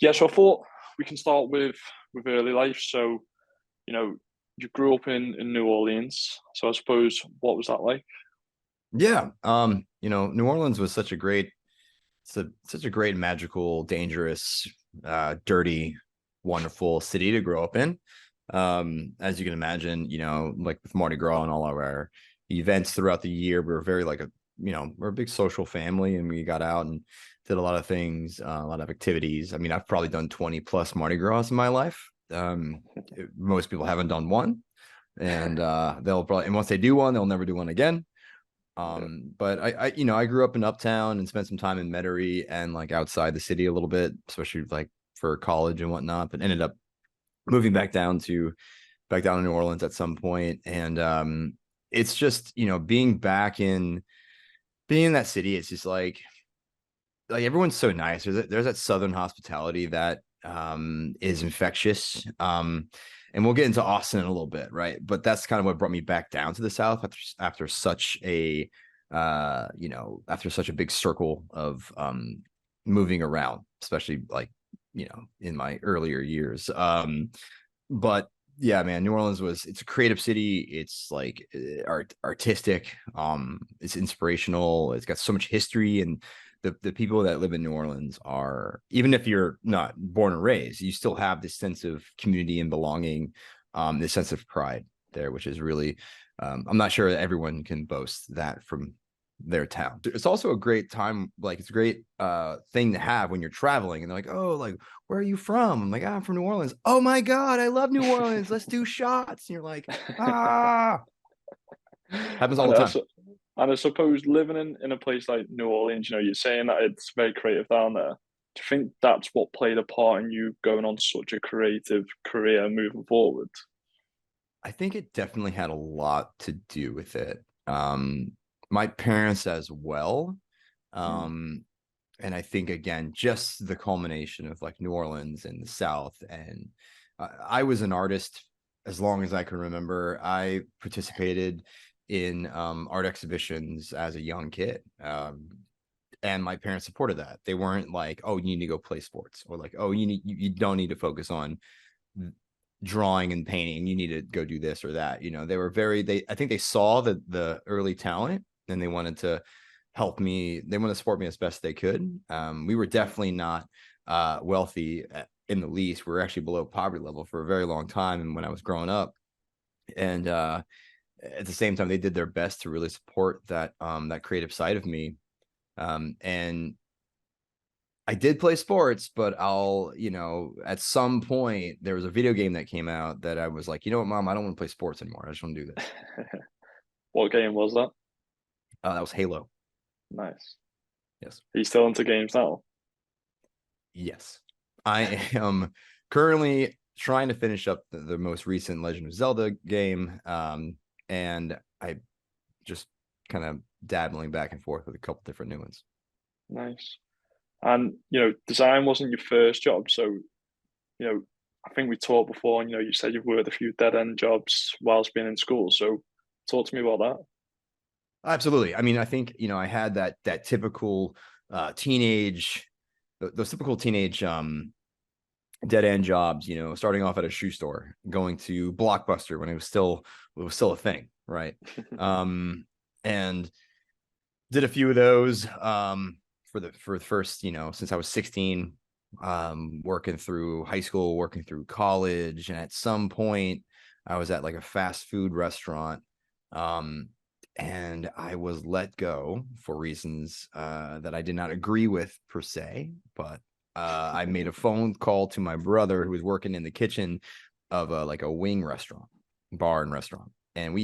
Yeah, so I thought we can start with early life. So, you grew up in New Orleans. So I suppose what was that like? Yeah. New Orleans was such a great, magical, dangerous, dirty, wonderful city to grow up in. As you can imagine, like with Mardi Gras and all of our events throughout the year, we were very we're a big social family, and we got out and did a lot of things, a lot of activities. I mean, I've probably done 20 plus Mardi Gras in my life. Most people haven't done one, and and once they do one, they'll never do one again. Yeah. But I grew up in Uptown and spent some time in Metairie and like outside the city a little bit, especially like for college and whatnot, but ended up moving back down to New Orleans at some point. And it's just, being in that city, it's just like everyone's so nice. There's that Southern hospitality that is infectious. And we'll get into Austin in a little bit, right? But that's kind of what brought me back down to the South after such a after such a big circle of moving around, especially like in my earlier years. But yeah, man, New Orleans it's a creative city. It's like artistic. It's inspirational. It's got so much history, and the people that live in New Orleans are, even if you're not born and raised, you still have this sense of community and belonging, this sense of pride there, which is really, I'm not sure that everyone can boast that from their town. It's also a great time, like it's a great thing to have when you're traveling, and they're like, oh, like, where are you from? I'm like, I'm from New Orleans. Oh my God, I love New Orleans. Let's do shots. And you're like, ah, happens all And the time. I suppose living in a place like New Orleans, you're saying that it's very creative down there. Do you think that's what played a part in you going on such a creative career moving forward? I think it definitely had a lot to do with it. My parents as well. Mm. Um, and I think again, just the culmination of like New Orleans and the South. And I was an artist as long as I can remember. I participated in art exhibitions as a young kid. And my parents supported that. They weren't like, oh, you need to go play sports, or like, oh, you don't need to focus on drawing and painting, you need to go do this or that. They were they I think they saw the early talent, and they wanted to help me. They want to support me as best they could. We were definitely not wealthy in the least. We were actually below poverty level for a very long time, and when I was growing up. And at the same time, they did their best to really support that creative side of me. And I did play sports, but at some point there was a video game that came out that I was like, you know what, Mom, I don't want to play sports anymore. I just want to do this. What game was that? That was Halo. Nice. Yes. Are you still into games now? Yes. I am currently trying to finish up the most recent Legend of Zelda game. And I just kind of dabbling back and forth with a couple different new ones. Nice. And design wasn't your first job, so I think we talked before, and you said you've worked a few dead end jobs whilst being in school. So talk to me about that. Absolutely. I mean, I think, I had that typical teenage, those typical teenage dead end jobs, starting off at a shoe store, going to Blockbuster when it was still a thing, right? And did a few of those for the first, since I was 16, working through high school, working through college, and at some point I was at like a fast food restaurant. Um, and I was let go for reasons that I did not agree with per se, but I made a phone call to my brother who was working in the kitchen of like a wing restaurant, bar and restaurant, and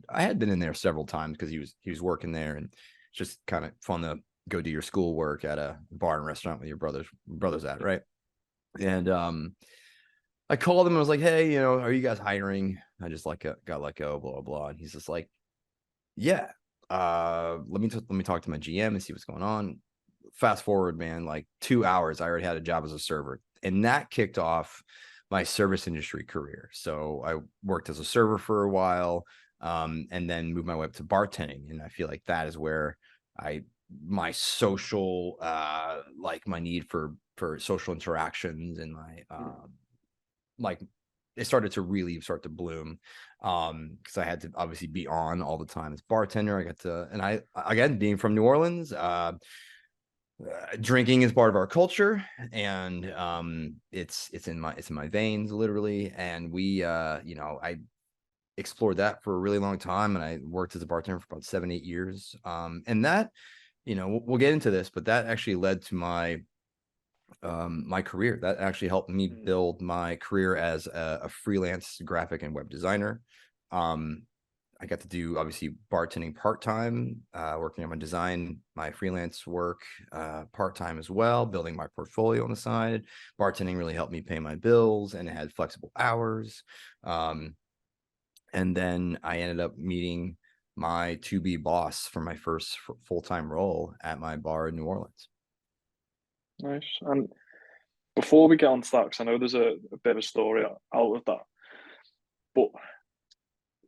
I had been in there several times because he was working there, and it's just kind of fun to go do your schoolwork at a bar and restaurant with your brothers at, right? And I called him and was like, hey, are you guys hiring? I just got let go, blah blah. And he's just like, yeah, let me talk to my GM and see what's going on. Fast forward, man, like 2 hours, I already had a job as a server, and that kicked off my service industry career. So I worked as a server for a while, and then moved my way up to bartending, and I feel like that is where I my social, like my need for for social interactions, and my like it started to really start to bloom, because I had to obviously be on all the time as bartender. I got to, and I, again, being from New Orleans, drinking is part of our culture, and it's in my veins, literally. And we I explored that for a really long time, and I worked as a bartender for about 7-8 years, and that, we'll get into this, but that actually led to my career. That actually helped me build my career as a freelance graphic and web designer. I got to do, obviously, bartending part-time, working on my freelance work part-time as well, building my portfolio on the side. Bartending really helped me pay my bills, and it had flexible hours. And then I ended up meeting my to-be boss for my first full-time role at my bar in New Orleans. Nice. And before we get on to that, because I know there's a bit of a story out of that, but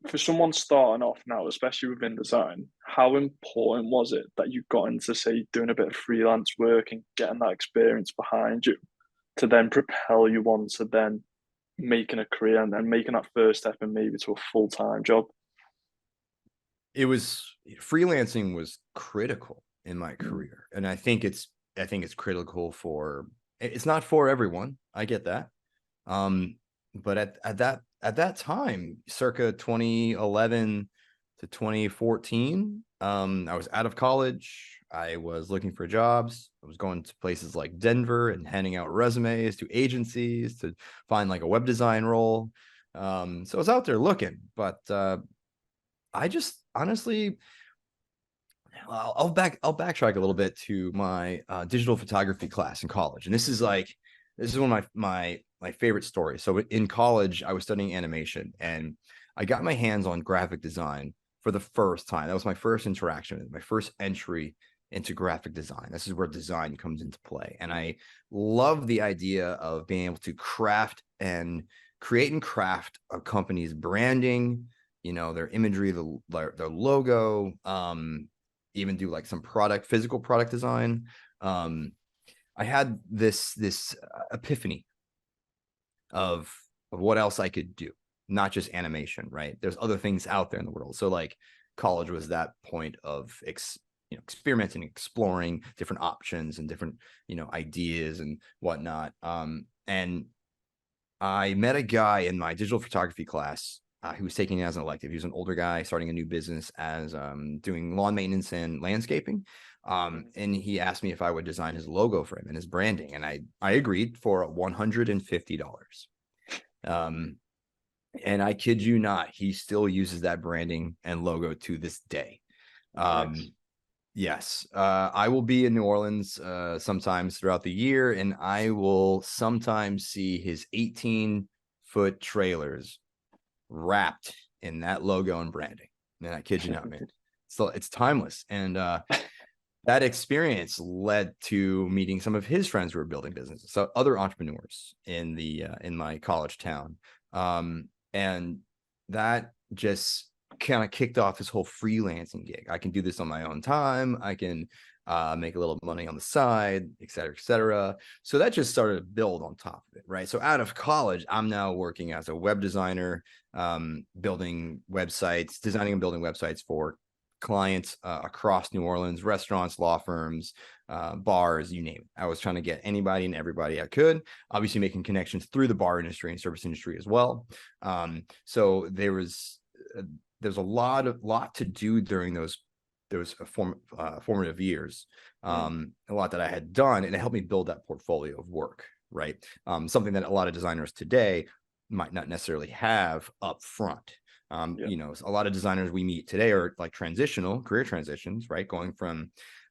for someone starting off now, especially within design, how important was it that you got into, say, doing a bit of freelance work and getting that experience behind you to then propel you on to then making a career and then making that first step and maybe to a full-time job? Freelancing was critical in my Mm, career, and I think it's critical it's not for everyone. I get that. But at that time, circa 2011 to 2014, I was out of college. I was looking for jobs. I was going to places like Denver and handing out resumes to agencies to find like a web design role. So I was out there looking, but I just honestly, I'll backtrack a little bit to my digital photography class in college, and this is one of my favorite stories. So in college, I was studying animation, and I got my hands on graphic design for the first time. That was my first interaction, my first entry into graphic design. This is where design comes into play, and I love the idea of being able to create and craft a company's branding, their imagery, their logo, even do like some physical product design. I had this epiphany of what else I could do, not just animation, right? There's other things out there in the world. So like college was that point of experimenting, exploring different options and different, ideas and whatnot. And I met a guy in my digital photography class who was taking it as an elective. He was an older guy starting a new business as doing lawn maintenance and landscaping. And he asked me if I would design his logo for him and his branding. And I agreed for $150. And I kid you not, he still uses that branding and logo to this day. nice. Yes, I will be in New Orleans sometimes throughout the year, and I will sometimes see his 18-foot trailers wrapped in that logo and branding. And I kid you not, man. So it's timeless. And that experience led to meeting some of his friends who were building businesses, so other entrepreneurs in my college town. And that just kind of kicked off this whole freelancing gig. I can do this on my own time. I can make a little money on the side, et cetera, et cetera. So that just started to build on top of it, right? So out of college, I'm now working as a web designer, building websites, designing and building websites for clients across New Orleans, restaurants, law firms, bars, you name it. I was trying to get anybody and everybody I could, obviously making connections through the bar industry and service industry as well. So there's a lot to do during those formative years. A lot that I had done, and it helped me build that portfolio of work, right? Something that a lot of designers today might not necessarily have up front. A lot of designers we meet today are like career transitions, right?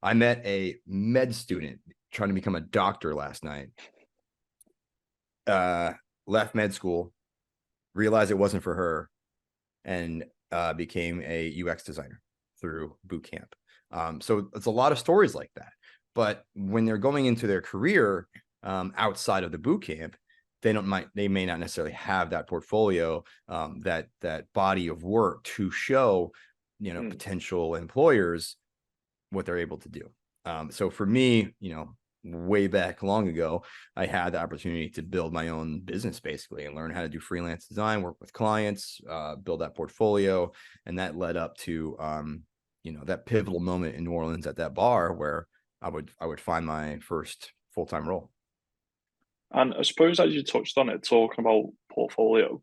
I met a med student trying to become a doctor last night, left med school, realized it wasn't for her, and became a UX designer through boot camp. So it's a lot of stories like that. But when they're going into their career outside of the boot camp, they may not necessarily have that portfolio, that body of work to show, potential employers what they're able to do. So for me, way back long ago, I had the opportunity to build my own business basically and learn how to do freelance design, work with clients, build that portfolio. And that led up to, that pivotal moment in New Orleans at that bar where I would find my first full-time role. And I suppose as you touched on it, talking about portfolio,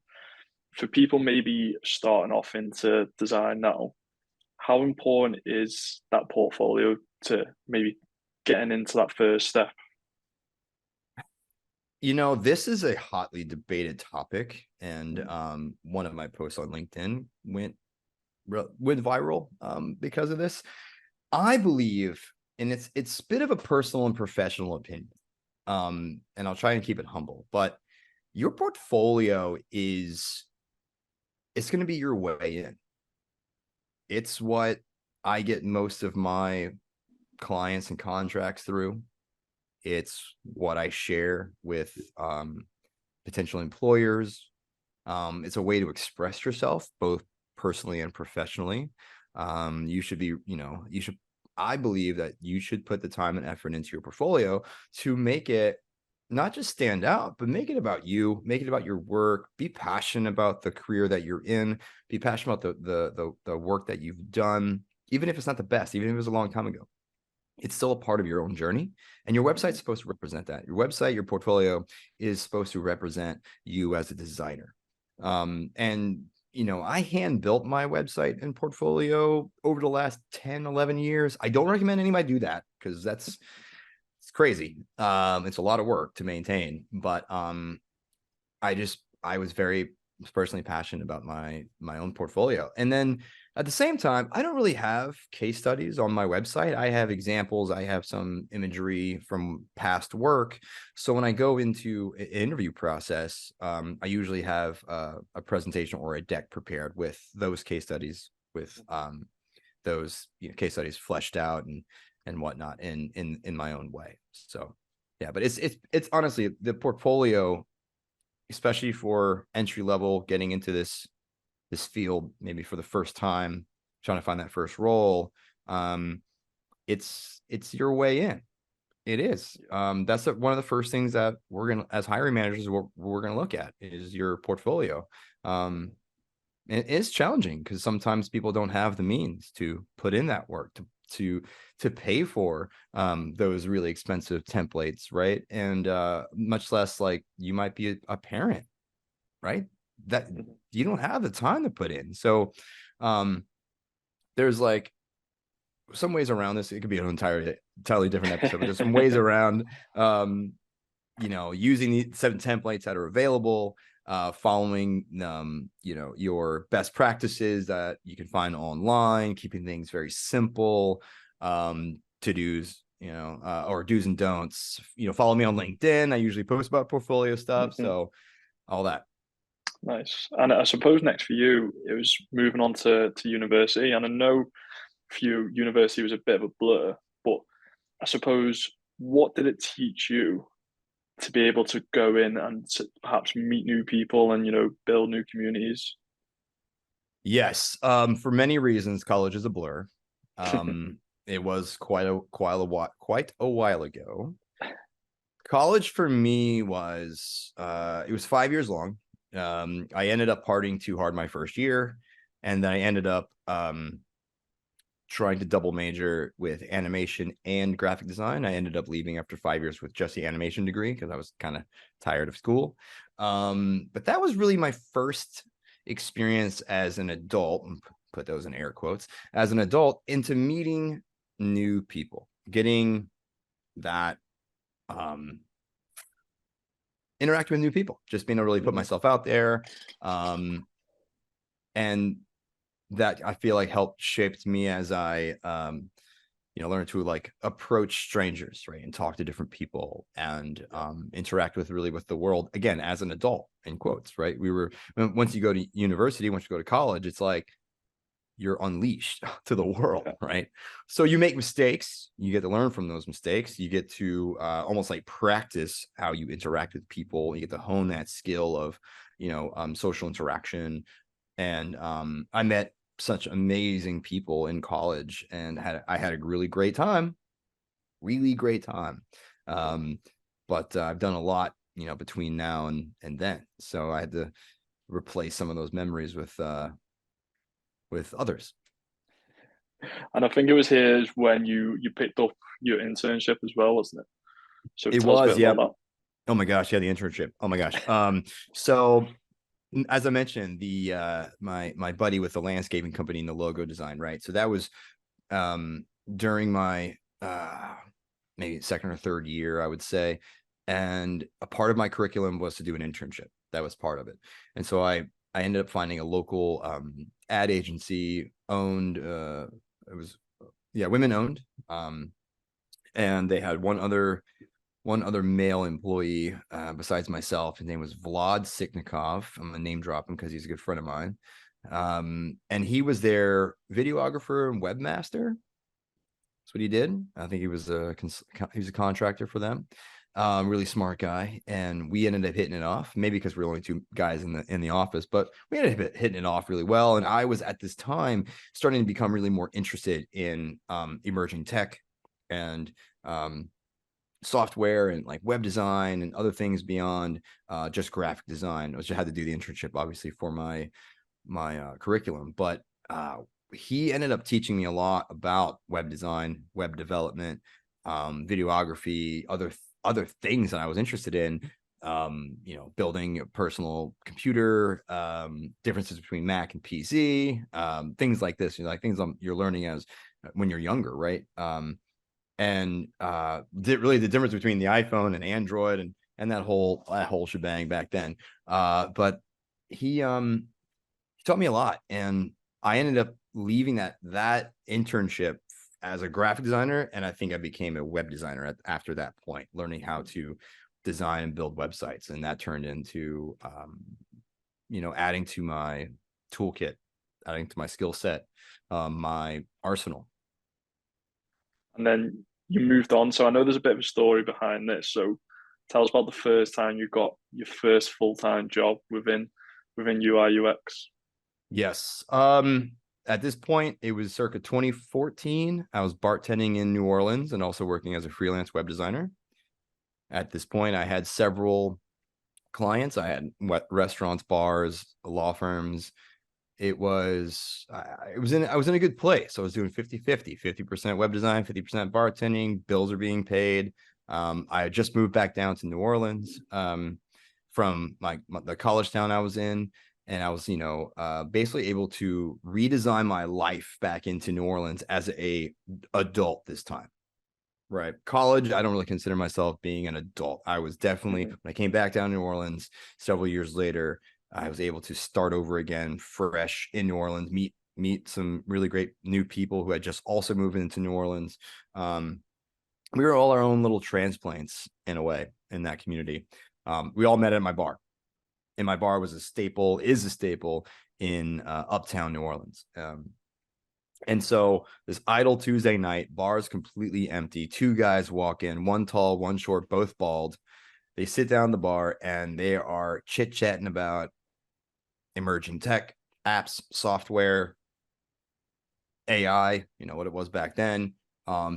for people maybe starting off into design now, how important is that portfolio to maybe getting into that first step? This is a hotly debated topic, and one of my posts on LinkedIn went viral because of this. I believe, and it's a bit of a personal and professional opinion, and I'll try and keep it humble, but your portfolio it's going to be your way in. It's what I get most of my clients and contracts through. It's what I share with potential employers. It's a way to express yourself both personally and professionally. You should be, I believe that you should put the time and effort into your portfolio to make it not just stand out, but make it about you, make it about your work, be passionate about the career that you're in, be passionate about the work that you've done, even if it's not the best, even if it was a long time ago. It's still a part of your own journey, and your website's supposed to represent that. Your website, your portfolio is supposed to represent you as a designer. And I hand built my website and portfolio over the last 10, 11 years. I don't recommend anybody do that because it's crazy. It's a lot of work to maintain, but I was personally passionate about my own portfolio. And then at the same time, I don't really have case studies on my website. I have examples. I have some imagery from past work. So when I go into an interview process, I usually have a presentation or a deck prepared with those case studies, with those case studies fleshed out and whatnot in my own way. So yeah, but it's honestly the portfolio, especially for entry level, getting into this field maybe for the first time, trying to find that first role. It's your way in. It is. That's one of the first things that we're gonna, as hiring managers, we're gonna look at is your portfolio. And it's challenging because sometimes people don't have the means to put in that work to pay for those really expensive templates, right? And much less like you might be a parent, right? That you don't have the time to put in. So there's like some ways around this. It could be an entirely different episode, but there's some ways around using the 7 templates that are available, following your best practices that you can find online, keeping things very simple, to-dos, or do's and don'ts. Follow me on LinkedIn. I usually post about portfolio stuff. So all that. Nice. And I suppose next for you, it was moving on to university. And I know for you, university was a bit of a blur, but I suppose what did it teach you to be able to go in and to perhaps meet new people and build new communities? Yes. For many reasons, college is a blur. It was quite a while ago. College for me was it was 5 years long. I ended up partying too hard my first year, and then I ended up trying to double major with animation and graphic design. I ended up leaving after 5 years with just the animation degree because I was kind of tired of school. But that was really my first experience as an adult, put those in air quotes, as an adult, into meeting new people, getting that interact with new people, just being able to really put myself out there. And that I feel like helped shaped me as I learn to like approach strangers, right, and talk to different people and interact with the world again as an adult, in quotes, right? Once you go to university, once you go to college, it's like you're unleashed to the world, right? So you make mistakes, you get to learn from those mistakes, you get to almost like practice how you interact with people, you get to hone that skill of social interaction. And I met such amazing people in college and I had a really great time. But I've done a lot, between now and then. So I had to replace some of those memories with others. And I think it was here when you picked up your internship as well, wasn't it? So It tell us a bit was, about yep. that. Oh my gosh, yeah, the internship. Oh my gosh. So as I mentioned, the my buddy with the landscaping company and the logo design, right? So that was during my maybe second or third year, I would say. And a part of my curriculum was to do an internship. That was part of it. And so I ended up finding a local ad agency owned. It was, yeah, women owned. And they had one other male employee besides myself. His name was Vlad Siknikov. I'm gonna name drop him because he's a good friend of mine. And he was their videographer and webmaster. That's what he did. I think he was a contractor for them. Really smart guy, and we ended up hitting it off. Maybe because we were only two guys in the office, but we ended up hitting it off really well. And I was at this time starting to become really more interested in emerging tech and software and like web design and other things beyond just graphic design. I just had to do the internship, obviously, for my curriculum, but he ended up teaching me a lot about web design, web development, videography, other things that I was interested in. Building a personal computer, differences between Mac and PC, things like this. Like things you're learning as when you're younger, right? And really the difference between the iPhone and Android and that whole shebang back then. But he taught me a lot, and I ended up leaving that internship as a graphic designer, and I think I became a web designer after that point, learning how to design and build websites, and that turned into adding to my toolkit, adding to my skill set, my arsenal. And then you moved on. So I know there's a bit of a story behind this. So tell us about the first time you got your first full-time job within UI UX. Yes. At this point, it was circa 2014. I was bartending in New Orleans and also working as a freelance web designer. At this point, I had several clients. I had restaurants, bars, law firms. I was in a good place. I was doing 50-50, 50% web design, 50% bartending. Bills are being paid. I had just moved back down to New Orleans from the college town I was in. And I was, basically able to redesign my life back into New Orleans as a adult this time. Right. College, I don't really consider myself being an adult. I was definitely, when I came back down to New Orleans several years later, I was able to start over again, fresh in New Orleans, meet some really great new people who had just also moved into New Orleans. We were all our own little transplants in a way in that community. We all met at my bar, and my bar is a staple in uptown New Orleans. And so this idle Tuesday night, bar's completely empty. Two guys walk in, one tall, one short, both bald. They sit down at the bar and they are chit-chatting about emerging tech, apps, software, AI, what it was back then,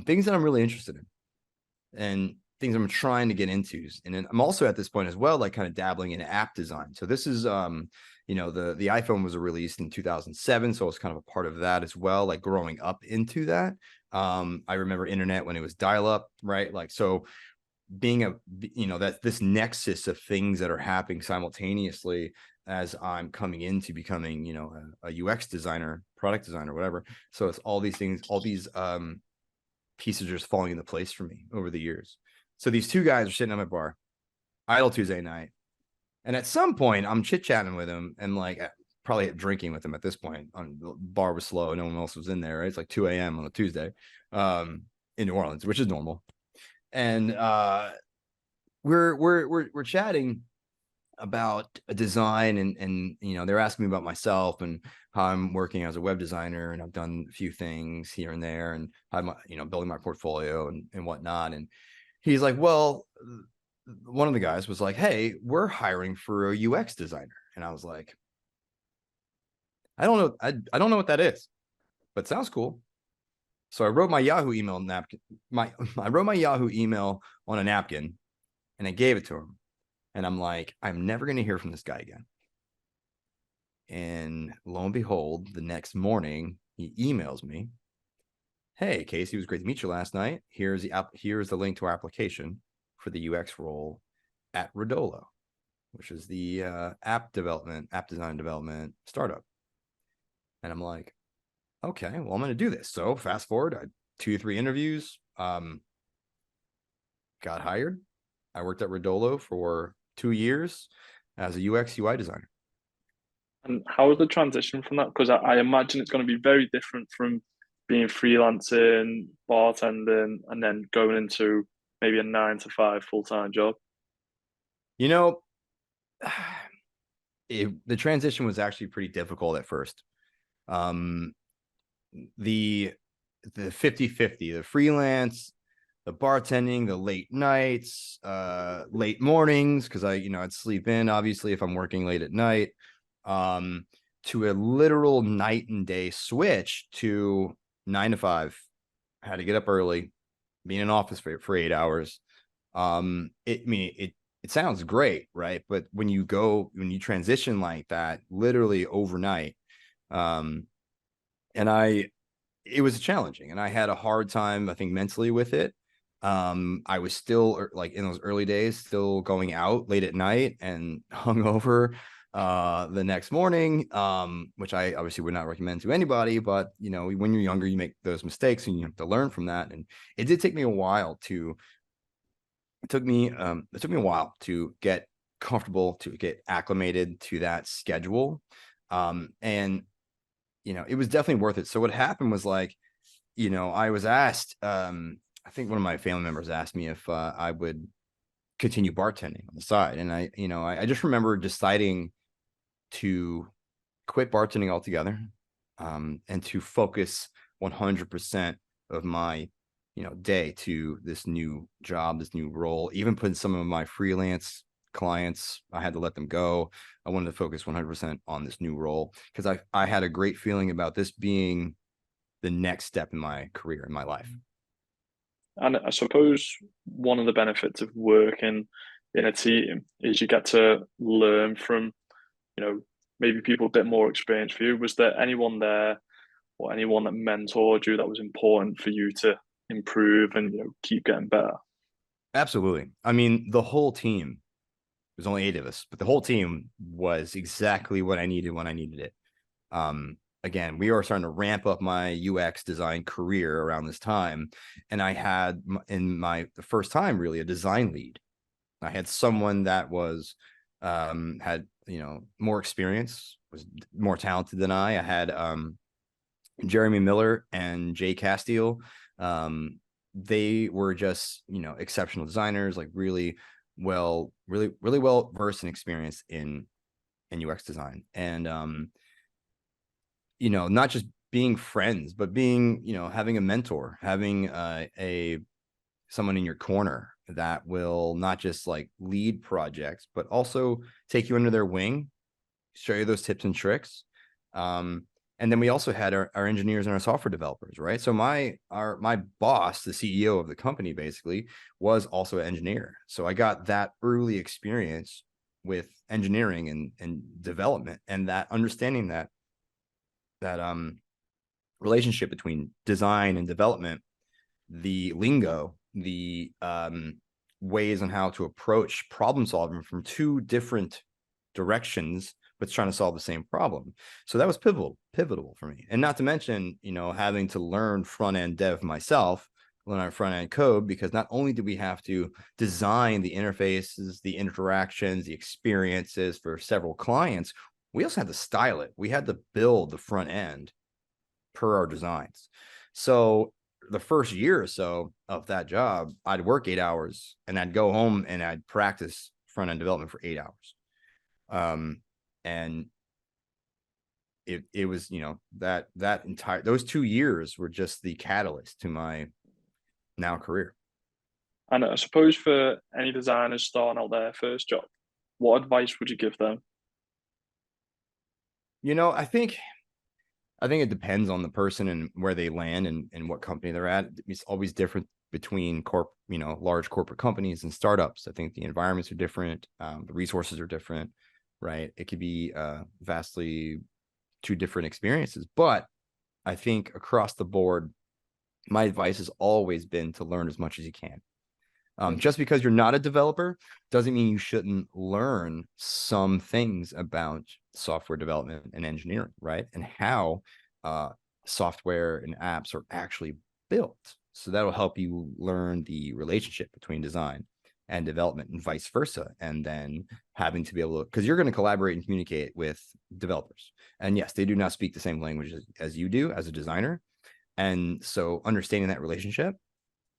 things that I'm really interested in and things I'm trying to get into. And then I'm also at this point as well, like kind of dabbling in app design. So this is, the iPhone was released in 2007. So it's kind of a part of that as well, like growing up into that. I remember internet when it was dial up, right? Like, so being that this nexus of things that are happening simultaneously as I'm coming into becoming, a UX designer, product designer, whatever. So it's all these things, all these pieces are just falling into place for me over the years. So these two guys are sitting at my bar, idle Tuesday night. And at some point I'm chit-chatting with him and like probably drinking with him at this point. The bar was slow. No one else was in there. Right? It's like 2 a.m. on a Tuesday in New Orleans, which is normal. And we're chatting about a design and they're asking me about myself and how I'm working as a web designer, and I've done a few things here and there, and I'm building my portfolio and whatnot. And he's like, well, one of the guys was like, hey, we're hiring for a UX designer. And I was like, I don't know what that is, but sounds cool. So I wrote my Yahoo email napkin. I wrote my Yahoo email on a napkin and I gave it to him. And I'm like, I'm never going to hear from this guy again. And lo and behold, the next morning, he emails me, "Hey, Kasey, it was great to meet you last night. Here's the link to our application for the UX role at Randall, which is the app design development startup." And I'm like, okay, well, I'm going to do this. So fast forward, I 2 or 3 interviews, got hired. I worked at Randall for 2 years as a UX UI designer. And how was the transition from that? Because I imagine it's going to be very different from being freelancing, bartending, and then going into maybe a 9 to 5 full-time job. You know, the transition was actually pretty difficult at first. Um, the 50-50, the freelance, the bartending, the late nights, late mornings, because I'd sleep in, obviously, if I'm working late at night, to a literal night and day switch to 9 to 5. I had to get up early, be in an office for 8 hours. It sounds great, right? But when you transition like that, literally overnight, um, and it was challenging, and I had a hard time, I think, mentally with it. I was still, like, in those early days, still going out late at night and hungover the next morning, which I obviously would not recommend to anybody. But when you're younger, you make those mistakes and you have to learn from that. And it did take me a while to it took me a while to get comfortable, to get acclimated to that schedule. And it was definitely worth it. So what happened was, like, I was asked, I think one of my family members asked me if I would continue bartending on the side. And I just remember deciding to quit bartending altogether, and to focus 100% of my day to this new job, this new role. Even putting some of my freelance clients, I had to let them go. I wanted to focus 100% on this new role because I had a great feeling about this being the next step in my career, in my life. And I suppose one of the benefits of working in a team is you get to learn from, maybe people a bit more experienced for you. Was there anyone there or anyone that mentored you that was important for you to improve and keep getting better? Absolutely. I mean, the whole team, there's only 8 of us, but the whole team was exactly what I needed when I needed it. Again, we are starting to ramp up my UX design career around this time. And I had, in the first time, really, a design lead. I had someone that was, had, more experience, was more talented than I. I had, Jeremy Miller and Jay Castile. They were just, exceptional designers, like really well versed and experienced in UX design. And, not just being friends, but being, having a mentor, having a someone in your corner that will not just, like, lead projects, but also take you under their wing, show you those tips and tricks. And then we also had our engineers and our software developers, right? So my boss, the CEO of the company, basically was also an engineer. So I got that early experience with engineering and development, and that understanding that relationship between design and development, the lingo, the ways on how to approach problem solving from 2 different directions, but trying to solve the same problem. So that was pivotal for me. And not to mention, having to learn front end dev myself, learn our front end code, because not only do we have to design the interfaces, the interactions, the experiences for several clients, we also had to style it. We had to build the front end per our designs. So the first year or so of that job, I'd work 8 hours and I'd go home and I'd practice front end development for 8 hours. And it was, those 2 years were just the catalyst to my now career. And I suppose for any designers starting out their first job, what advice would you give them? I think I think it depends on the person and where they land and what company they're at. It's always different between large corporate companies and startups. I think the environments are different, the resources are different, right? It could be vastly two different experiences, but I think across the board, my advice has always been to learn as much as you can. Mm. Just because you're not a developer doesn't mean you shouldn't learn some things about software development and engineering, right? And how uh, software and apps are actually built. So that'll help you learn the relationship between design and development and vice versa. And then having to be able to, because you're going to collaborate and communicate with developers. And yes, they do not speak the same language as you do as a designer. And so understanding that relationship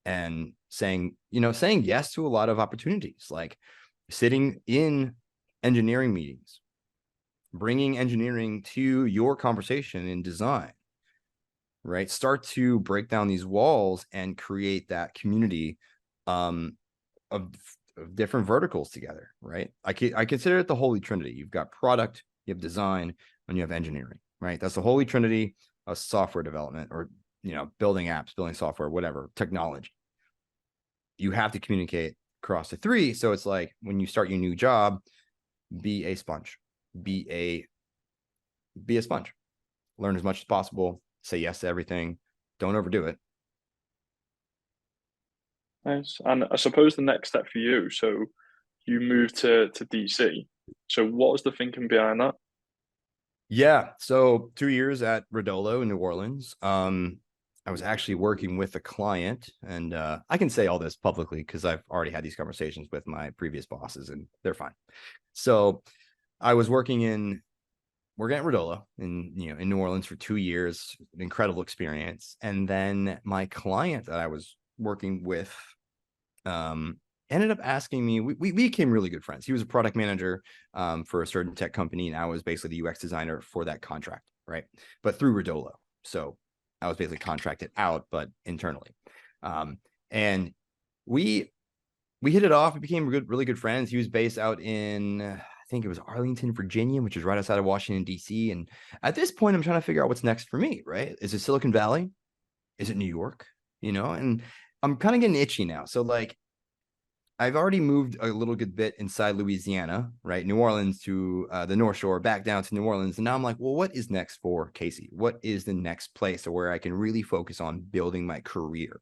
and saying yes to a lot of opportunities, like sitting in engineering meetings, bringing engineering to your conversation in design, right? Start to break down these walls and create that community um, of, of different verticals together, right? I consider it the holy trinity. You've got product, you have design, and you have engineering, right? That's the holy trinity of software development, or building apps, building software, whatever technology. You have to communicate across the three. So it's like when you start your new job, be a sponge, be a be a sponge, learn as much as possible, say yes to everything, don't overdo it. Nice. And I suppose the next step for you, so you moved to DC. So what was the thinking behind that? Yeah. So 2 years at Rodolo in New Orleans. I was actually working with a client, and I can say all this publicly because I've already had these conversations with my previous bosses, and they're fine. So I was working at Randall in New Orleans for 2 years, an incredible experience. And then my client that I was working with um, ended up asking me. We became really good friends. He was a product manager for a certain tech company, and I was basically the UX designer for that contract, right? But through Rodolo, so I was basically contracted out, but internally. And we we hit it off. We became really good friends. He was based out in, I think it was Arlington, Virginia, which is right outside of Washington, D.C. And at this point, I'm trying to figure out what's next for me, right? Is it Silicon Valley? Is it New York? And I'm kind of getting itchy now. So, like, I've already moved a little good bit inside Louisiana, right? New Orleans to the North Shore, back down to New Orleans. And now I'm like, well, what is next for Kasey? What is the next place where I can really focus on building my career?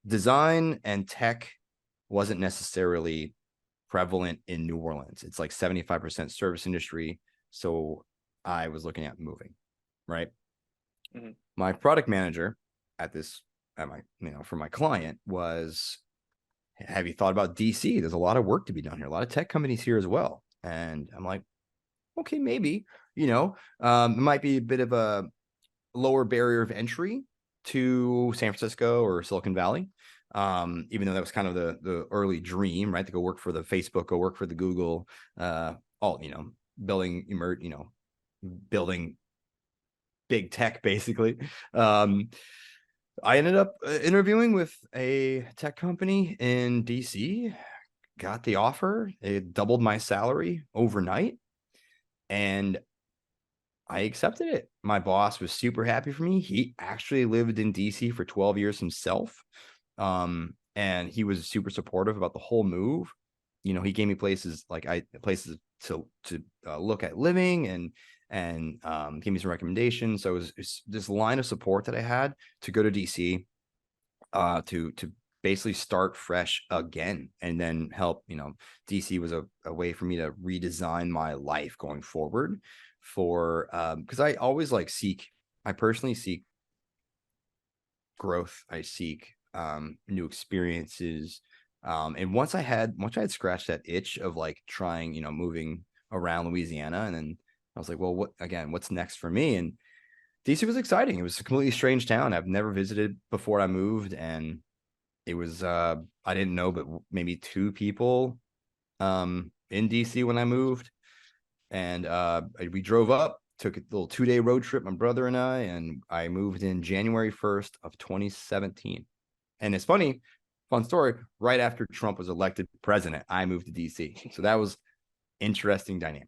Design and tech wasn't necessarily prevalent in New Orleans. It's like 75% service industry. So I was looking at moving, right? Mm-hmm. My product manager for my client was, have you thought about DC? There's a lot of work to be done here, a lot of tech companies here as well. And I'm like, okay, maybe, it might be a bit of a lower barrier of entry to San Francisco or Silicon Valley. Even though that was kind of the early dream, right? To go work for the Facebook, go work for the Google, all, building, building big tech, basically. I ended up interviewing with a tech company in DC, got the offer. It doubled my salary overnight, and I accepted it. My boss was super happy for me. He actually lived in DC for 12 years himself. And he was super supportive about the whole move. He gave me places to look at living, and gave me some recommendations. So it's this line of support that I had to go to DC to basically start fresh again, and then help. DC was a way for me to redesign my life going forward, for because I personally seek growth. I seek new experiences. And once I had scratched that itch of like trying, moving around Louisiana, and then I was like, well, what's next for me? And DC was exciting. It was a completely strange town. I've never visited before I moved, and it was I didn't know but maybe two people in DC when I moved. And we drove up, took a little 2-day road trip, my brother and I moved in January 1st of 2017. And it's funny, fun story, right after Trump was elected president, I moved to DC. So that was interesting dynamic.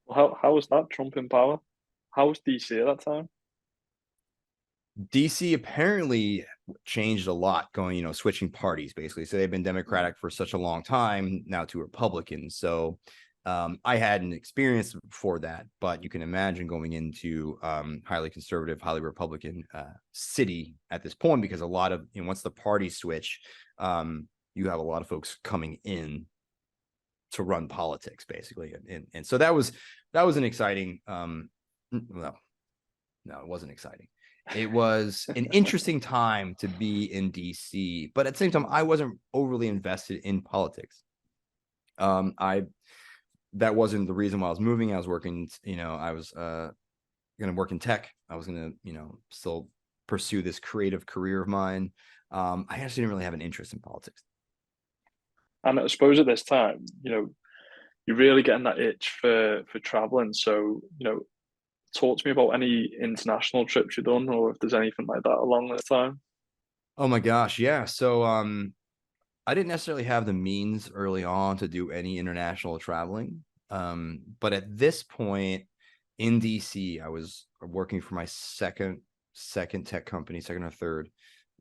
Well, how was that Trump in power? How was DC at that time? DC apparently changed a lot, going, switching parties basically. So they've been Democratic for such a long time now to Republican. So I hadn't experienced before that, but you can imagine going into highly conservative, highly Republican city at this point, because a lot of, once the parties switch, you have a lot of folks coming in to run politics basically. And so that was an exciting, well, no, it wasn't exciting. It was an interesting time to be in DC, but at the same time, I wasn't overly invested in politics. That wasn't the reason why I was moving. I was working, I was going to work in tech. I was going to, still pursue this creative career of mine. I actually didn't really have an interest in politics. And I suppose at this time, you're really getting that itch for traveling. So, talk to me about any international trips you've done, or if there's anything like that along that time. Oh my gosh, yeah. So I didn't necessarily have the means early on to do any international traveling. But at this point in DC, I was working for my second tech company, second or third.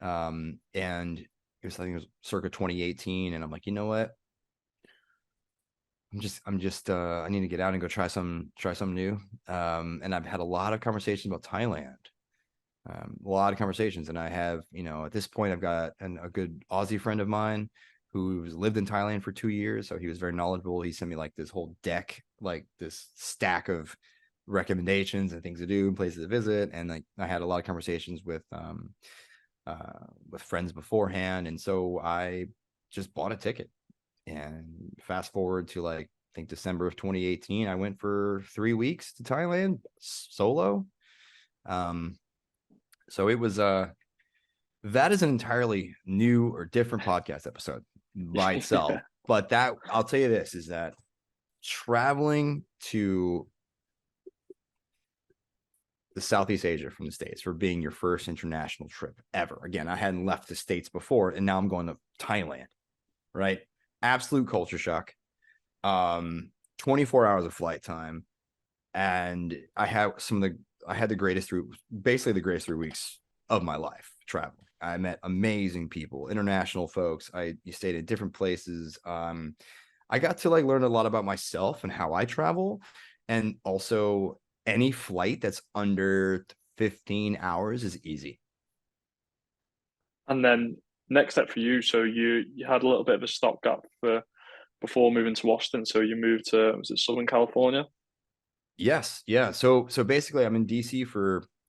And I think it was circa 2018. And I'm like, you know what? I need to get out and go try something new. And I've had a lot of conversations about Thailand. A lot of conversations, and I have, at this point, I've got a good Aussie friend of mine who's lived in Thailand for 2 years, so he was very knowledgeable. He sent me like this whole deck, like this stack of recommendations and things to do and places to visit, and like I had a lot of conversations with friends beforehand, and so I just bought a ticket. And fast forward to like, I think December of 2018, I went for 3 weeks to Thailand solo. So it was that is an entirely new or different podcast episode by itself. But that, I'll tell you this, is that traveling to the Southeast Asia from the States for being your first international trip ever. Again, I hadn't left the States before, and now I'm going to Thailand, right? Absolute culture shock. 24 hours of flight time. And I had the greatest basically the greatest 3 weeks of my life traveling. I met amazing people, international folks. You stayed in different places. I got to like learn a lot about myself and how I travel. And also, any flight that's under 15 hours is easy. And then next step for you, so you had a little bit of a stopgap before moving to Washington. So you moved to, was it Southern California? Yes, yeah. So basically, I'm in DC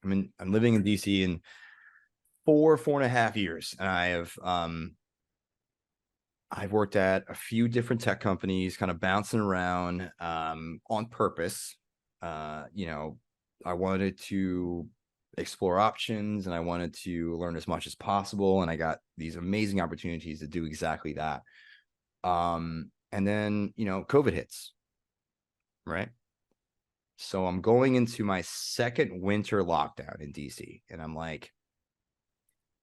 I'm living in DC in 4.5 years, and I've worked at a few different tech companies, kind of bouncing around on purpose. I wanted to explore options, and I wanted to learn as much as possible, and I got these amazing opportunities to do exactly that. And then, COVID hits, right? So I'm going into my second winter lockdown in DC, and I'm like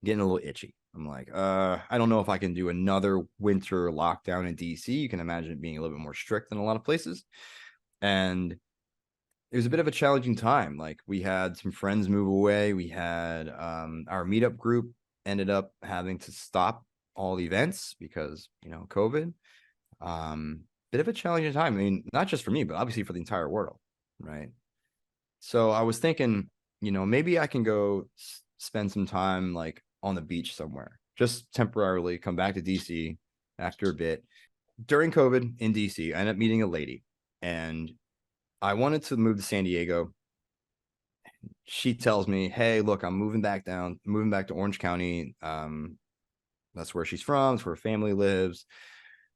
getting a little itchy. I'm like, I don't know if I can do another winter lockdown in DC. You can imagine it being a little bit more strict than a lot of places. And it was a bit of a challenging time. Like, we had some friends move away. We had our meetup group ended up having to stop all the events because, COVID. Bit of a challenging time. I mean, not just for me, but obviously for the entire world. Right. So I was thinking, maybe I can go spend some time like on the beach somewhere, just temporarily come back to DC after a bit. During COVID in DC, I ended up meeting a lady, and I wanted to move to San Diego. She tells me, hey, look, I'm moving back to Orange County. That's where she's from. It's where her family lives.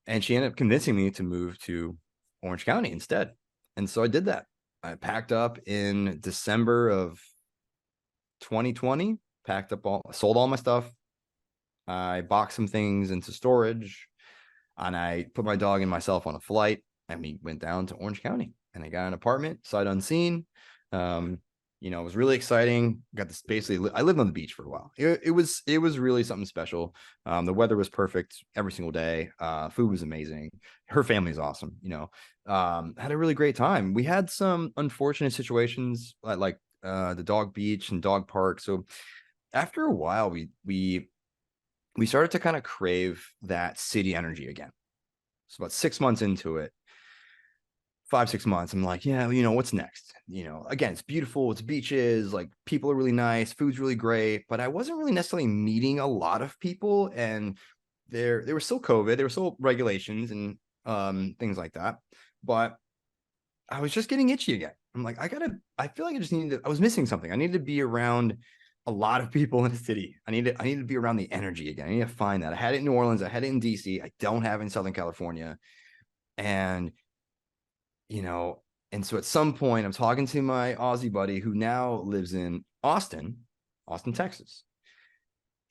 And she ended up convincing me to move to Orange County instead. And so I did that. I packed up in December of 2020, sold all my stuff. I boxed some things into storage, and I put my dog and myself on a flight, and we went down to Orange County, and I got an apartment, sight unseen. It was really exciting. Got this basically, I lived on the beach for a while. It was really something special. The weather was perfect every single day. Food was amazing. Her family is awesome. Had a really great time. We had some unfortunate situations, like the dog beach and dog park. So after a while, we started to kind of crave that city energy again. So about 6 months into it, 5, 6 months, I'm like, yeah, what's next? Again, it's beautiful, it's beaches, like people are really nice, food's really great, but I wasn't really necessarily meeting a lot of people, and there was still COVID, there were still regulations and things like that, but I was just getting itchy again. I'm like, I feel like I was missing something. I needed to be around a lot of people in the city. I needed to be around the energy again. I need to find that. I had it in New Orleans, I had it in DC, I don't have it in Southern California. And you know, and so at some point I'm talking to my Aussie buddy who now lives in Austin, Texas.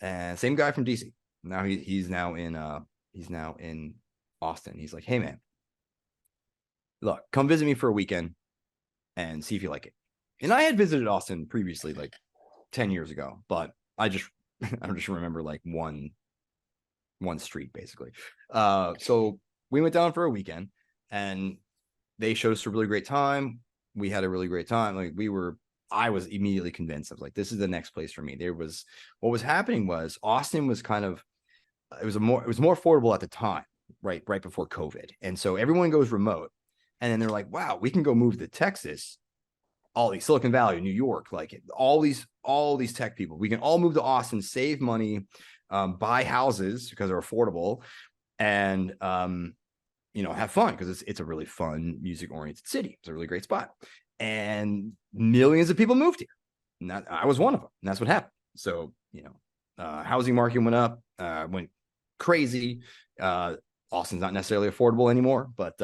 And same guy from DC. Now he's now in Austin. He's like, hey man, look, come visit me for a weekend and see if you like it. And I had visited Austin previously, like 10 years ago, but I just remember like one street basically. So we went down for a weekend and they showed us a really great time. We had a really great time. I was immediately convinced. I was like, this is the next place for me. What was happening was Austin was kind of, it was more affordable at the time, right before COVID. And so everyone goes remote. And then they're like, wow, we can go move to Texas, all these Silicon Valley, New York, like all these tech people. We can all move to Austin, save money, buy houses because they're affordable, and have fun because it's a really fun music-oriented city. It's a really great spot. And millions of people moved here. And I was one of them. And that's what happened. So, housing market went up, went crazy. Austin's not necessarily affordable anymore, but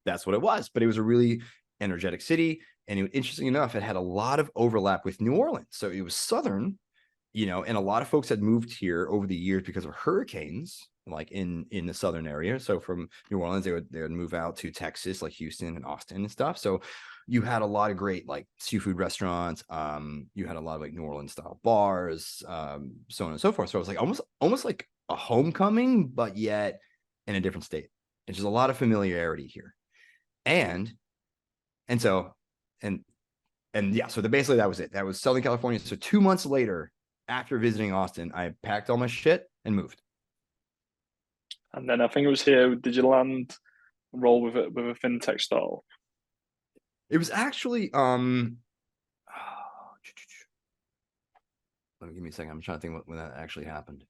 that's what it was. But it was a really energetic city. And interesting enough, it had a lot of overlap with New Orleans. So it was southern, and a lot of folks had moved here over the years because of hurricanes, like in the southern area. So from New Orleans, they would move out to Texas, like Houston and Austin and stuff. So you had a lot of great like seafood restaurants. You had a lot of like New Orleans style bars, so on and so forth. So it was like almost like a homecoming, but yet in a different state. It's just a lot of familiarity here. And so yeah, so basically that was it. That was Southern California. So 2 months later, after visiting Austin, I packed all my shit and moved. And then I think it was here. Did you land a role with a fintech startup? It was actually let me give me a second. I'm trying to think when that actually happened.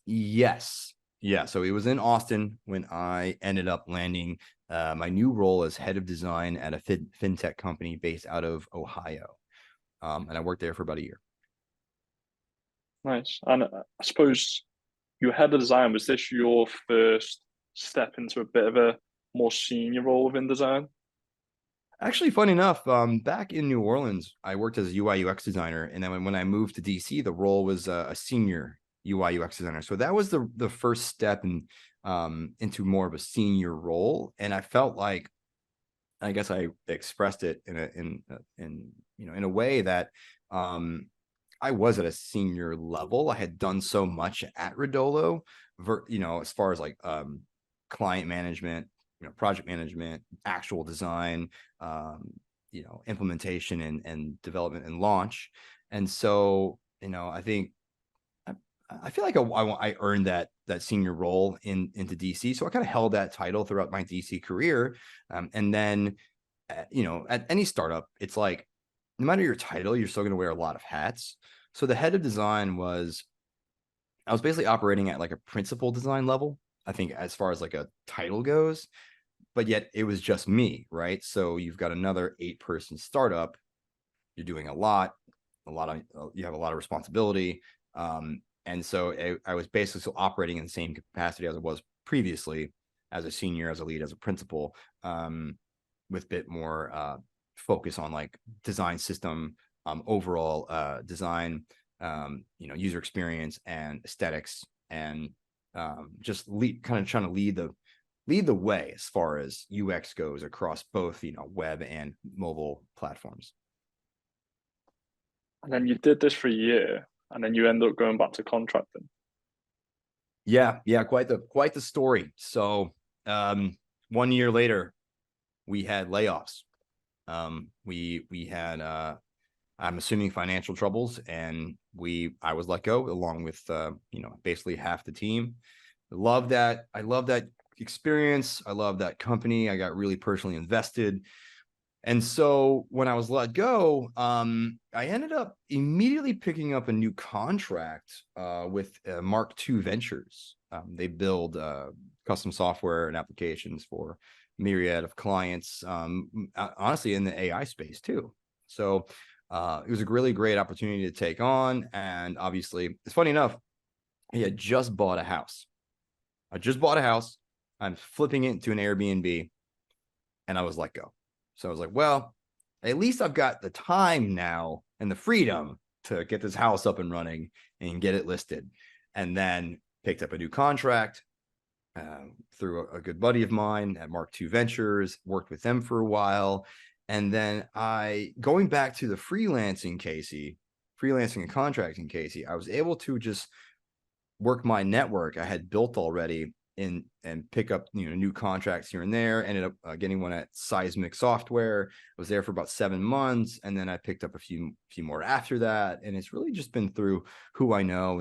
Yes. Yeah, so it was in Austin when I ended up landing my new role as head of design at a fintech company based out of Ohio. And I worked there for about a year. Nice. And I suppose you head of design. Was this your first step into a bit of a more senior role within design? Actually, funny enough, back in New Orleans, I worked as a UI UX designer, and then when I moved to DC, the role was a senior UI UX designer. So that was the first step into more of a senior role, and I felt like, I guess I expressed it in a way that I was at a senior level. I had done so much at Redolo, as far as like client management, project management, actual design, implementation and development and launch. And so, I think I feel like I earned that senior role into DC. So I kind of held that title throughout my DC career. And then, at any startup, it's like, no matter your title, you're still going to wear a lot of hats. So the head of design I was basically operating at like a principal design level, I think, as far as like a title goes, but yet it was just me, right? So you've got another 8-person startup. You're doing you have a lot of responsibility. And so I was basically still operating in the same capacity as I was previously, as a senior, as a lead, as a principal, with a bit more focus on like design system, overall design, user experience and aesthetics, and just kind of trying to lead the way as far as UX goes across both, web and mobile platforms. And then you did this for a year, and then you end up going back to contracting. Yeah, quite the story. So 1 year later, we had layoffs. We had I'm assuming financial troubles, and I was let go along with basically half the team. I love that experience. I love that company. I got really personally invested. And so when I was let go, I ended up immediately picking up a new contract with Mark II Ventures. They build custom software and applications for myriad of clients, honestly, in the AI space too. So it was a really great opportunity to take on. And obviously, it's funny enough, he had just bought a house. I just bought a house. I'm flipping it into an Airbnb, and I was let go. So I was like, well, at least I've got the time now and the freedom to get this house up and running and get it listed. And then picked up a new contract through a good buddy of mine at Mark II Ventures, worked with them for a while. And then going back to the freelancing and contracting Kasey, I was able to just work my network I had built already and pick up new contracts here and there. Ended up getting one at Seismic Software. I was there for about 7 months, and then I picked up a few more after that. And it's really just been through who I know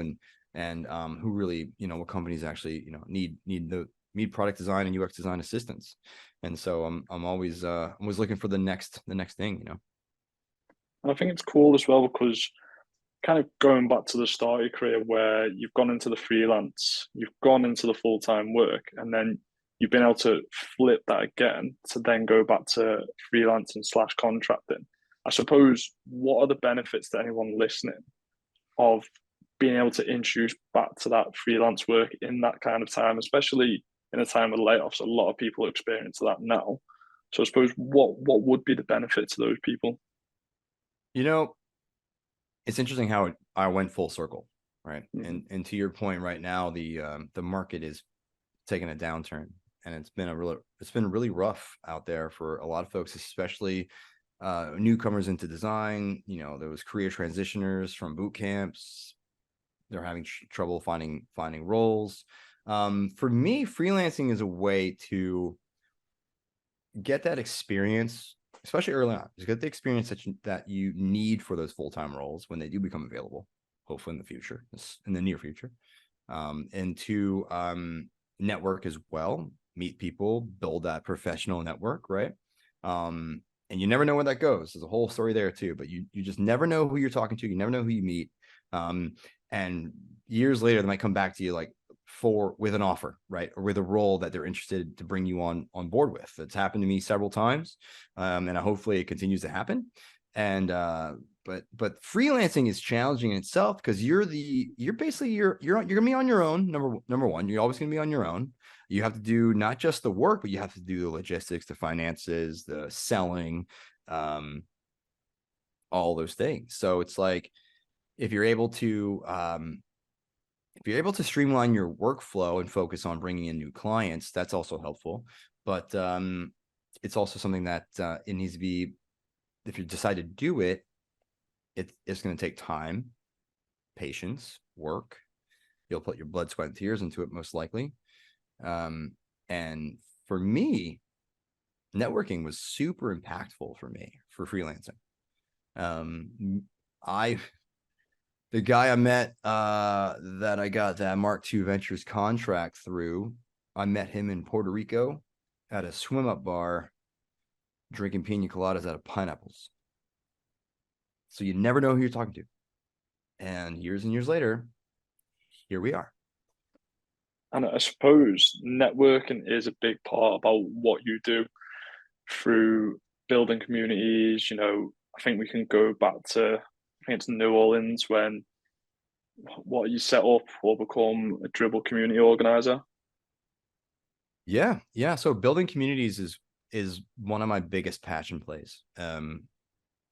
and who really what companies actually need product design and UX design assistance. And so I'm always looking for the next thing. And I think it's cool as well because kind of going back to the start of your career where you've gone into the freelance, you've gone into the full-time work, and then you've been able to flip that again to then go back to freelancing slash contracting. I suppose, what are the benefits to anyone listening of being able to introduce back to that freelance work in that kind of time, especially in a time of layoffs? A lot of people experience that now. So I suppose what would be the benefit to those people? It's interesting how I went full circle, right? Mm-hmm. And to your point, right now the market is taking a downturn, and it's been really rough out there for a lot of folks, especially newcomers into design. Those career transitioners from boot camps, they're having trouble finding roles. For me, freelancing is a way to get that experience, especially early on. Just get the experience that you need for those full-time roles when they do become available, hopefully in the near future. And to network as well, meet people, build that professional network, right? And you never know where that goes. There's a whole story there too, but you just never know who you're talking to. You never know who you meet. And years later, they might come back to you with an offer, right? Or with a role that they're interested to bring you on board with. It's happened to me several times. And hopefully it continues to happen. And but freelancing is challenging in itself because you're gonna be on your own. Number one, you're always gonna be on your own. You have to do not just the work, but you have to do the logistics, the finances, the selling, all those things. So it's like if you're able to streamline your workflow and focus on bringing in new clients, that's also helpful. But it's also something that it needs to be, if you decide to do it, it's going to take time, patience, work. You'll put your blood, sweat, and tears into it, most likely. And for me, networking was super impactful for me for freelancing. The guy I met that I got that Mark II Ventures contract through, I met him in Puerto Rico at a swim up bar, drinking pina coladas out of pineapples. So you never know who you're talking to. And years later, here we are. And I suppose networking is a big part about what you do through building communities. I think we can go back to, I think it's New Orleans when what you set up or become a dribble community organizer. Yeah. So building communities is one of my biggest passion plays.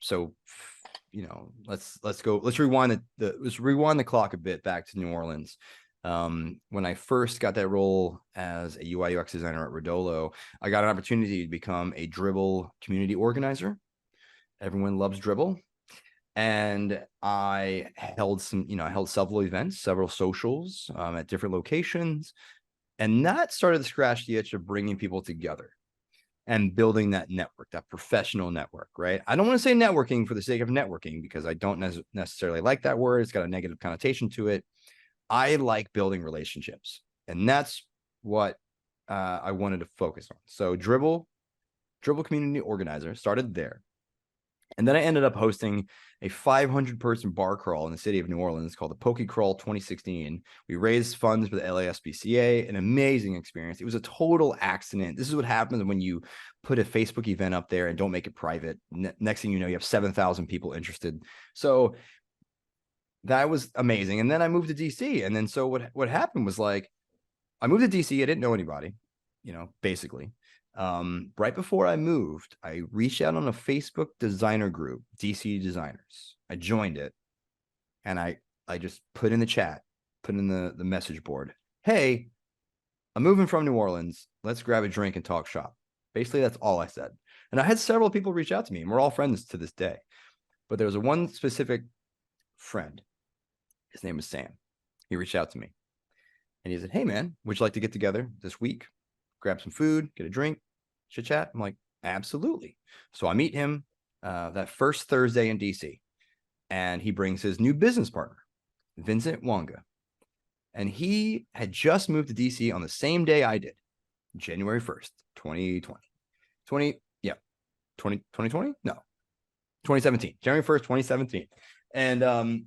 So let's rewind the clock a bit back to New Orleans. When I first got that role as a UI UX designer at Rodolo, I got an opportunity to become a dribble community organizer. Everyone loves dribble. And I held several events, several socials at different locations. And that started to scratch the itch of bringing people together. and building that network, that professional network, right? I don't want to say networking for the sake of networking because I don't necessarily like that word. It's got a negative connotation to it. I like building relationships, and that's what I wanted to focus on. So Dribble Community Organizer started there. And then I ended up hosting a 500-person bar crawl in the city of New Orleans called the Poke Crawl 2016. We raised funds for the LASPCA, an amazing experience. It was a total accident. This is what happens when you put a Facebook event up there and don't make it private. Next thing you know, you have 7,000 people interested. So that was amazing. And then I moved to DC. And then so what happened was like, I moved to DC. I didn't know anybody, basically. Right before I moved, I reached out on a Facebook designer group, DC Designers. I joined it, and I just put in the chat, put in the message board, hey, I'm moving from New Orleans. Let's grab a drink and talk shop. Basically, that's all I said. And I had several people reach out to me, and we're all friends to this day. But there was one specific friend. His name was Sam. He reached out to me, and he said, hey, man, would you like to get together this week? Grab some food, get a drink, chit chat. I'm like, absolutely. So I meet him that first Thursday in DC, and he brings his new business partner, Vincent Wonga. And he had just moved to DC on the same day I did, January 1st, 2020. 2020? No, 2017, January 1st, 2017. And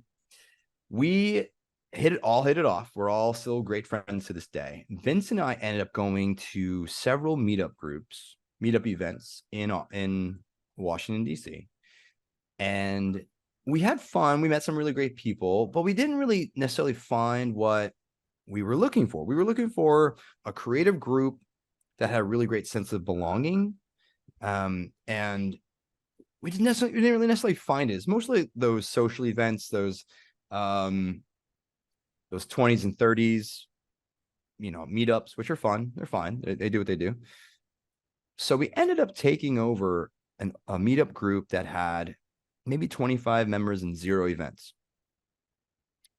we hit it off. We're all still great friends to this day. Vince and I ended up going to several meetup events in Washington, D.C. And we had fun. We met some really great people, but we didn't really necessarily find what we were looking for. We were looking for a creative group that had a really great sense of belonging. And we didn't really necessarily find it. It's mostly those social events, those 20s and 30s, meetups, which are fun. They're fine. They do what they do. So we ended up taking over a meetup group that had maybe 25 members and 0 events.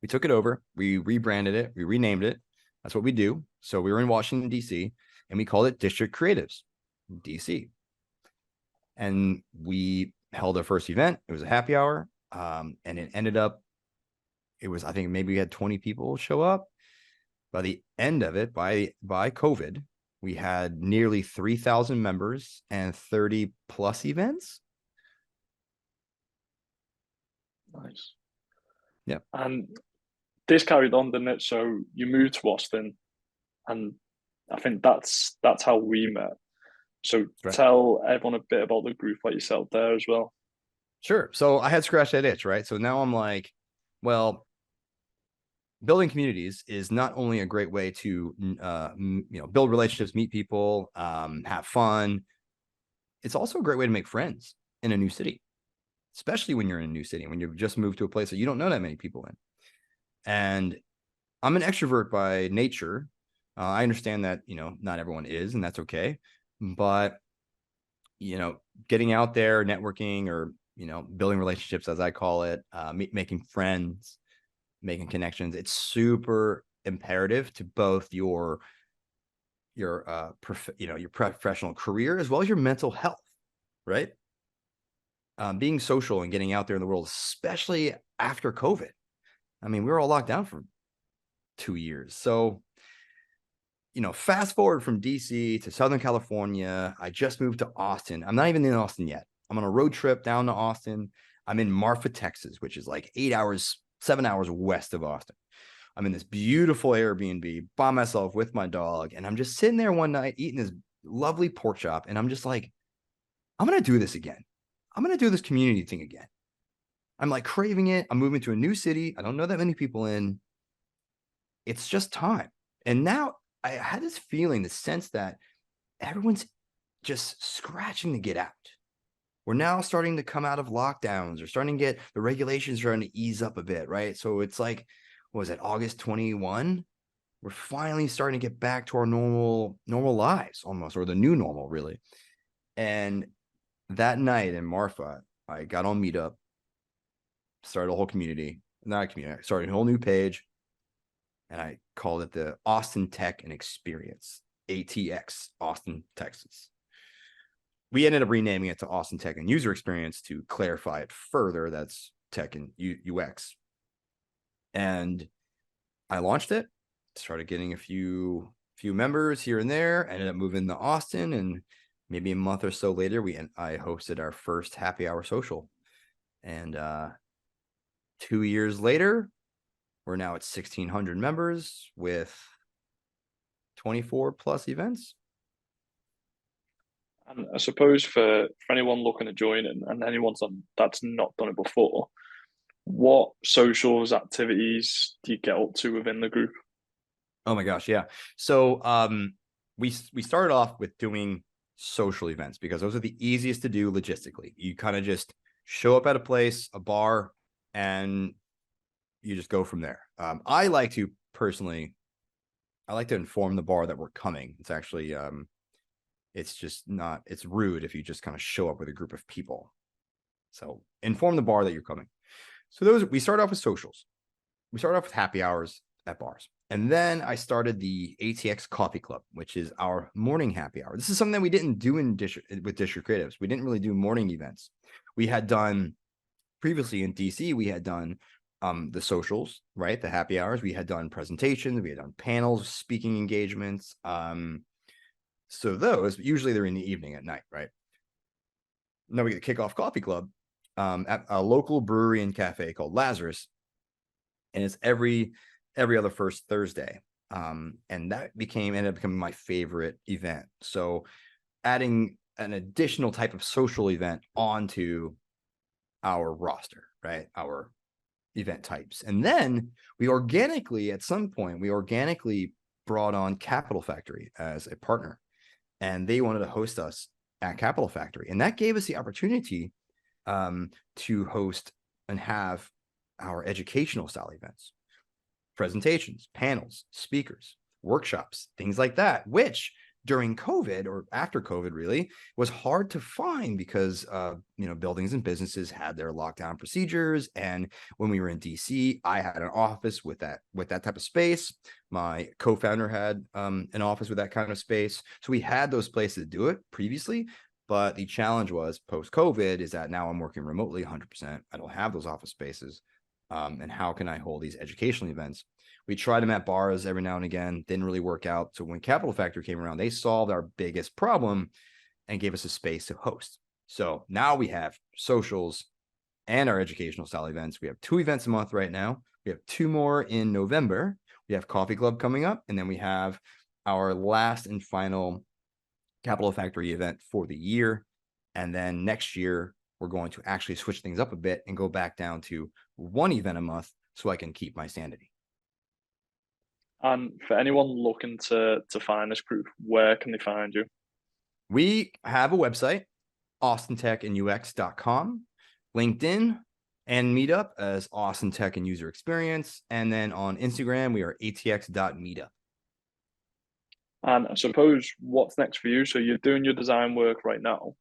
We took it over. We rebranded it. We renamed it. That's what we do. So we were in Washington, D.C., and we called it District Creatives, D.C. And we held our first event. It was a happy hour. And it ended up, I think maybe we had 20 people show up. By the end of it, by COVID, we had nearly 3,000 members and 30 plus events. Nice. Yeah. And this carried on, didn't it? So you moved to Austin, and I think that's how we met. So Right. tell everyone a bit about the group like yourself there as well. Sure. So I had scratched that itch, right? So now I'm like, well, building communities is not only a great way to build relationships, meet people, have fun. It's also a great way to make friends in a new city, especially when you're in a new city, when you've just moved to a place that you don't know that many people in. And I'm an extrovert by nature. I understand that, not everyone is, and that's okay. But, getting out there, networking, or, building relationships, as I call it, making friends, making connections, it's super imperative to both your professional career as well as your mental health, right? Being social and getting out there in the world, especially after COVID. I mean, we were all locked down for 2 years. So, fast forward from DC to Southern California. I just moved to Austin. I'm not even in Austin yet. I'm on a road trip down to Austin. I'm in Marfa, Texas, which is like 7 hours west of Austin. I'm in this beautiful Airbnb by myself with my dog. And I'm just sitting there one night eating this lovely pork chop. And I'm just like, I'm going to do this again. I'm going to do this community thing again. I'm like craving it. I'm moving to a new city. I don't know that many people in. It's just time. And now I had this feeling, this sense that everyone's just scratching to get out. We're now starting to come out of lockdowns. We're starting to get the regulations starting to ease up a bit, right? So it's like, what was it, August 21? We're finally starting to get back to our normal lives almost, or the new normal, really. And that night in Marfa, I got on Meetup, started a whole community, not a community, I started a whole new page, and I called it the Austin Tech and Experience, ATX, Austin, Texas. we ended up renaming it to Austin Tech and User Experience to clarify it further. That's Tech and UX. And I launched it, started getting a few members here and there, ended up moving to Austin, and maybe a month or so later, I hosted our first happy hour social. And 2 years later, we're now at 1,600 members with 24 plus events. And I suppose for anyone looking at joining and anyone that's not done it before, what socials activities do you get up to within the group? Oh my gosh, yeah. So we started off with doing social events because those are the easiest to do logistically. You kind of just show up at a place, a bar, and you just go from there. I like to inform the bar that we're coming. It's actually it's rude if you just kind of show up with a group of people. So inform the bar that you're coming. So we start off with socials. We start off with happy hours at bars. And then I started the ATX Coffee Club, which is our morning happy hour. This is something that we didn't do with District Creatives. We didn't really do morning events. We had done previously in DC, we had done the socials, right? The happy hours. We had done presentations. We had done panels, speaking engagements. So those, usually they're in the evening at night, right? Now we get the Kickoff Coffee Club at a local brewery and cafe called Lazarus. And it's every other first Thursday. And that ended up becoming my favorite event. So adding an additional type of social event onto our roster, right? Our event types. And then at some point, we organically brought on Capital Factory as a partner. And they wanted to host us at Capital Factory. And that gave us the opportunity to host and have our educational style events, presentations, panels, speakers, workshops, things like that, which during COVID or after COVID really was hard to find because buildings and businesses had their lockdown procedures. And when we were in DC, I had an office with that type of space. My co-founder had an office with that kind of space. So we had those places to do it previously. But the challenge was post-COVID is that now I'm working remotely 100%. I don't have those office spaces. And how can I hold these educational events? We tried them at bars every now and again, didn't really work out. So when Capital Factory came around, they solved our biggest problem and gave us a space to host. So now we have socials and our educational style events. We have 2 events a month right now. We have 2 more in November. We have Coffee Club coming up, and then we have our last and final Capital Factory event for the year. And then next year, we're going to actually switch things up a bit and go back down to 1 event a month so I can keep my sanity. And for anyone looking to find this group, where can they find you? We have a website, austintechandux.com, LinkedIn and Meetup as Austin Tech and User Experience. And then on Instagram, we are atx.meetup. And I suppose what's next for you? So you're doing your design work right now,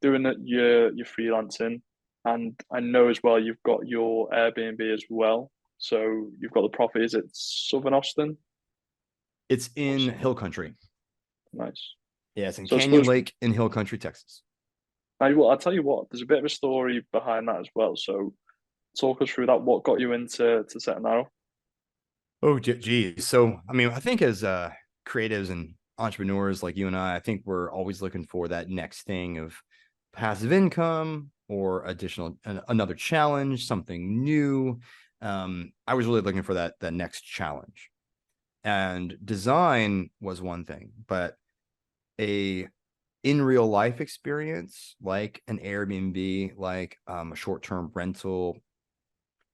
doing your freelancing, and I know as well you've got your Airbnb as well. So you've got the property. Is it Southern Austin? It's in Hill Country. Nice. Yeah, it's in Canyon Lake in Hill Country, Texas. I'll tell you what, there's a bit of a story behind that as well. So talk us through that. What got you into setting that up? Oh, geez. So, I mean, I think as creatives and entrepreneurs like you and I think we're always looking for that next thing of passive income or another challenge, something new. I was really looking for that next challenge. And design was one thing, but a in real life experience like an Airbnb, like a short-term rental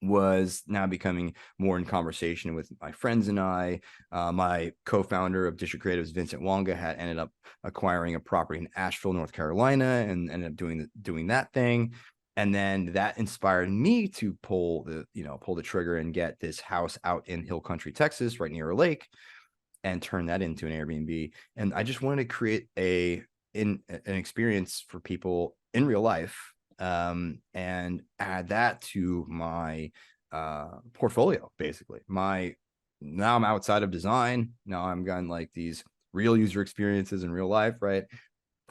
was now becoming more in conversation with my friends and I. My co-founder of District Creatives, Vincent Wonga, had ended up acquiring a property in Asheville, North Carolina, and ended up doing that thing. And then that inspired me to pull the trigger and get this house out in Hill Country, Texas, right near a lake, and turn that into an Airbnb. And I just wanted to create an experience for people in real life, and add that to my portfolio. Basically, now I'm outside of design. Now I'm gotten like these real user experiences in real life, right?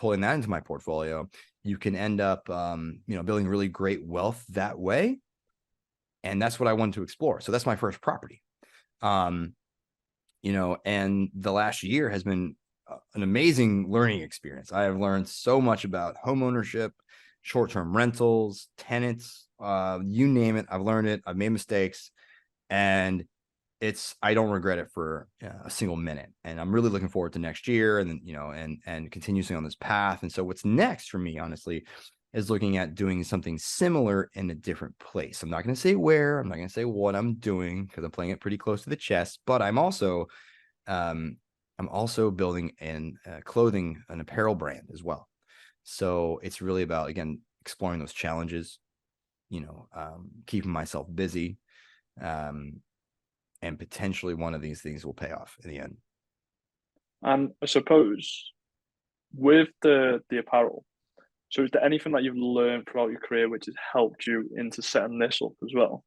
pulling that into my portfolio, you can end up, building really great wealth that way. And that's what I wanted to explore. So that's my first property. And the last year has been an amazing learning experience. I have learned so much about home ownership, short-term rentals, tenants, you name it. I've learned it. I've made mistakes, and I don't regret it for a single minute. And I'm really looking forward to next year, and and continuing on this path. And so what's next for me, honestly, is looking at doing something similar in a different place. I'm not going to say where, I'm not going to say what I'm doing, because I'm playing it pretty close to the chest, but I'm also building an clothing, an apparel brand as well. So it's really about, again, exploring those challenges, keeping myself busy, and potentially one of these things will pay off in the end. And I suppose with the apparel, so is there anything that you've learned throughout your career which has helped you into setting this up as well?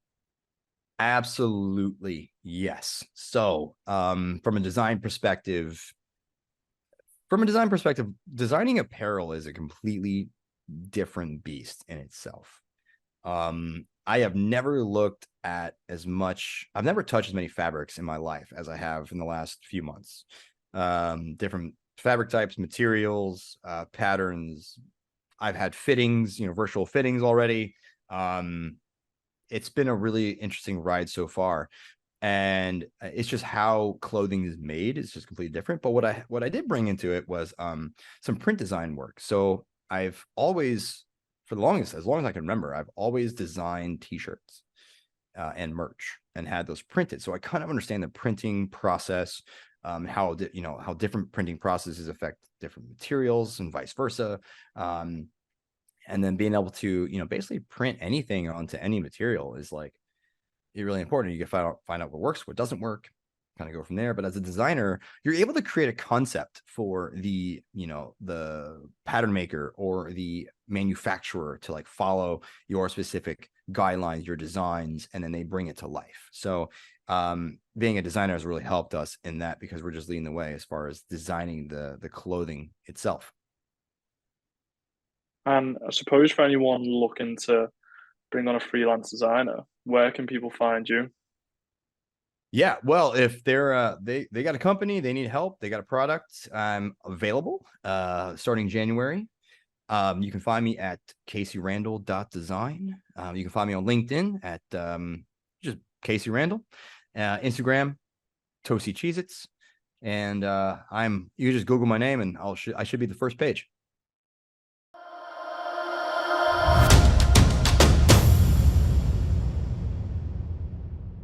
Absolutely, yes. So, from a design perspective, designing apparel is a completely different beast in itself. I have never looked at I've never touched as many fabrics in my life as I have in the last few months. Different fabric types, materials, patterns. I've had fittings, virtual fittings already. It's been a really interesting ride so far. And it's just how clothing is made is just completely different. But what I did bring into it was some print design work. So I've always, for the longest, as long as I can remember, I've always designed t-shirts and merch and had those printed. So I kind of understand the printing process, how different printing processes affect different materials and vice versa. And then being able to, basically print anything onto any material is like really important. You can find out what works, what doesn't work, kind of go from there. But as a designer, you're able to create a concept for the pattern maker or the manufacturer to like follow your specific guidelines, your designs, and then they bring it to life. So being a designer has really helped us in that, because we're just leading the way as far as designing the clothing itself. And I suppose for anyone looking to bring on a freelance designer, where can people find you? Yeah, well, if they're they got a company, they need help, they got a product, I'm available starting January. You can find me at CaseyRandall.design. You can find me on LinkedIn at just Kasey Randall, Instagram, Toasty Cheez-Its. And you just Google my name and I should be the first page.